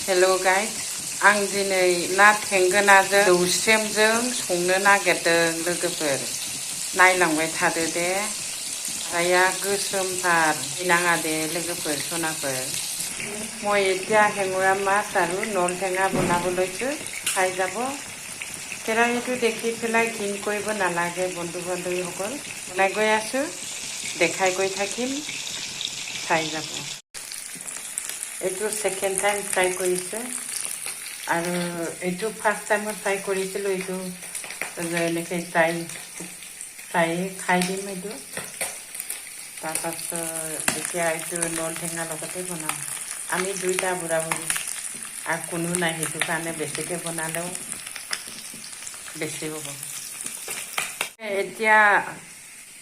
hello guys आं दिनै ना थेंगोनाजों दौस्रेमजों संनो नागिरदों लोगोफोर नायलांबाय थादो दे साराया गोसोमथार गिनाङा दे लोगोफोर सनाफोर মই এতিয়া হেঙুৰা মাছ আৰু নল টেঙা বনাবলৈছো খাই যাব কেৰাহীটো দেখি পেলাই ঘিণ কৰিব নালাগে বন্ধু বান্ধৱীসকল বনাই গৈ আছো দেখাই গৈ থাকিম চাই যাব এইটো সেকেন্ড টাইম ট্রাই কৰিছে আৰু এইটো ফাৰ্স্ট টাইমত ট্ৰাই কৰিছিলো এইটো এনেকৈ ট্ৰাই খাই দিম এইটো তাৰপাছত এতিয়া এইটো নল টেঙাৰ লগতে বনাম আমি দুইটা বুঢ়া বুঢ়ী আৰু কোনো নাই সেইটো কাৰণে বেছিকৈ বনালেও বেছি হ'ব এতিয়া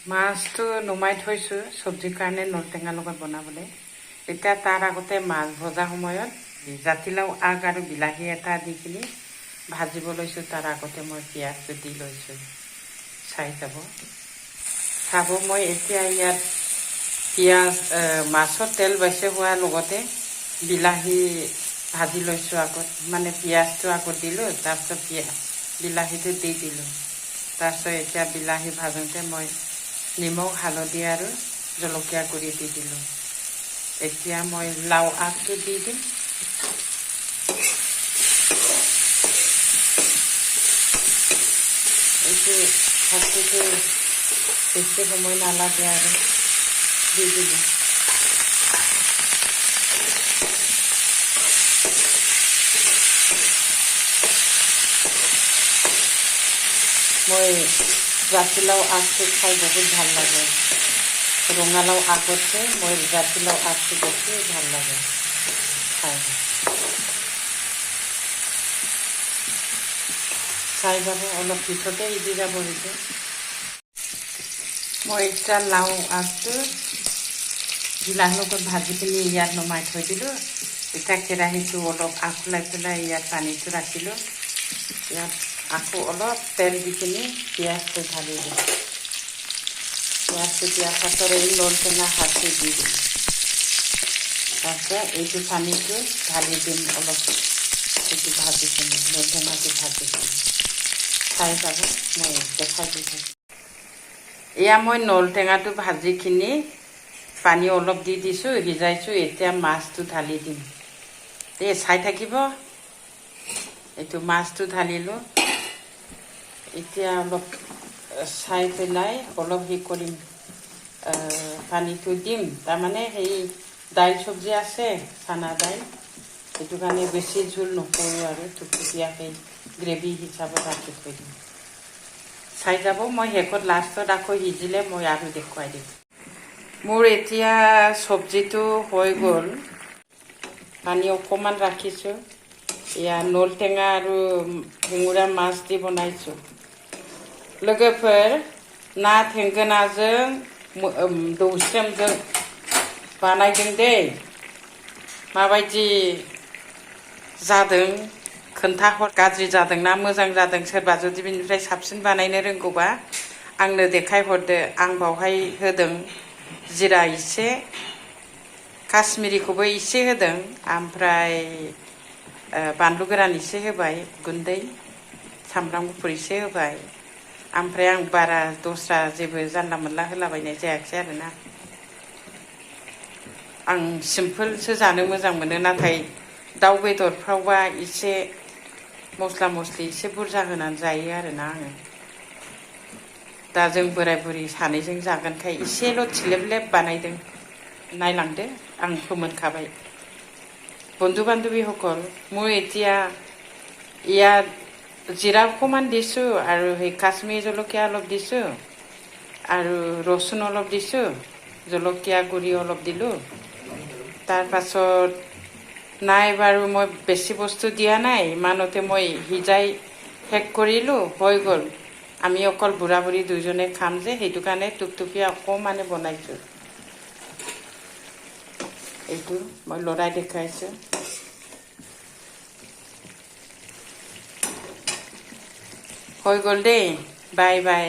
মাছটো নমাই থৈছোঁ চব্জিৰ কাৰণে নল টেঙাৰ লগত বনাবলৈ এতিয়া তাৰ আগতে মাছ ভজা সময়ত জাতিলাও আগ আৰু বিলাহী এটা দি কিনি ভাজিব লৈছোঁ তাৰ আগতে মই পিঁয়াজটো দি লৈছোঁ চাই যাব চাব মই এতিয়া ইয়াত পিঁয়াজ মাছত তেল বেছি হোৱাৰ লগতে বিলাহী ভাজি লৈছোঁ আগত মানে পিঁয়াজটো আগত দিলোঁ তাৰপিছত বিলাহীটো দি দিলোঁ তাৰপিছত এতিয়া বিলাহী ভাজোঁতে মই নিমখ হালধি আৰু জলকীয়া গুড়ি দি দিলোঁ এতিয়া মই লাও আগটো দি দিম এইটো ভাতটো বেছি সময় নালাগে আৰু দি দিলোঁ মই জাতিলাও আগটো খাই বহুত ভাল লাগে ৰঙালাও আগতছে মই জাতিলাও আগটো বেছি ভাল লাগে খাই চাই যাব অলপ পিছতে ইজি যাব সেইটো মই এতিয়া লাও আগটো বিলাহীৰ লগত ভাজি পিনি ইয়াত নমাই থৈ দিলোঁ এতিয়া কেৰাহীটো অলপ আখলাই পেলাই ইয়াত পানীটো ৰাখিলোঁ ইয়াত আকৌ অলপ তেল দি কিনি পিঁয়াজটো ঢালি দিওঁ পিঁয়াজটো দিয়াৰ পাছত এই নল টেঙা শাকটো দি দিম তাৰপিছত এইটো পানীটো ঢালি দিম অলপ এইটো ভাজি কিনি নল টেঙাটো ভাজি কিনি খাই যাব মই দেখাই দি থাকিম এয়া মই নল টেঙাটো ভাজি কিনি পানী অলপ দি দিছোঁ সিজাইছোঁ এতিয়া মাছটো ঢালি দিম এই চাই থাকিব এইটো মাছটো ঢালিলোঁ এতিয়া অলপ চাই পেলাই অলপ কৰিম পানীটো দিম তাৰমানে সেই দাইল চব্জি আছে চানা দাইল সেইটো কাৰণে বেছি জোল নকৰোঁ আৰু থুপথুপীয়াকৈ গ্ৰেভি হিচাপত ৰাখি থৈ দিম চাই যাব মই শেষত লাষ্টত আকৌ সিজিলে মই আৰু দেখুৱাই দিম মোৰ এতিয়া চব্জিটো হৈ গ'ল পানী অকণমান ৰাখিছোঁ এয়া নল টেঙা আৰু হেঙুৰা মাছ দি বনাইছোঁ लोगोफोर ना थेंगोनाजों दौस्रेमजों बानायदों दै माबायदि जादों खोन्थाहर गाज्रि जादोंना मोजां जादों सोरबा जुदि बिनिफ्राय साबसिन बानायनो रोंगौबा आंनो देखायहरदो आं बावहाय होदों जिरा एसे काश्मीरिखौबो एसे होदों ओमफ्राय बानलु गोरान एसे होबाय गुन्दै सामब्राम गुफुर एसे होबाय ओमफ्राय आं बारा दस्रा जेबो जानला मोनला होलाबायनाय जायाखै आरोना आं सिम्पोलसो जानो मोजां मोनो नाथाय दाउ बेदरफ्रावबा एसे मस्ला मस्लि एसे बुरजा होनानै जायो आरोना आङो दा जों बोराय बुरि सानैजों जागोनखाय एसेल' थिलेबलेब बानायदों नायलांदो आं फोमोनखाबाय बন্ধু বান্ধৱীসকল মই এতিয়া ইয়াত জিৰা অকণমান দিছোঁ আৰু সেই কাশ্মীৰী জলকীয়া অলপ দিছোঁ আৰু ৰচুন অলপ দিছোঁ জলকীয়া গুড়ি অলপ দিলোঁ তাৰপাছত নাই বাৰু মই বেছি বস্তু দিয়া নাই ইমানতে মই সিজাই শেষ কৰিলোঁ হৈ গ'ল আমি অকল বুঢ়া বুঢ়ী দুইজনে খাম যে সেইটো কাৰণে টুপটুপীয়া অকণমানে বনাইছোঁ এইটো মই লৰাই দেখাইছোঁ হৈ গ'ল দেই বাই বাই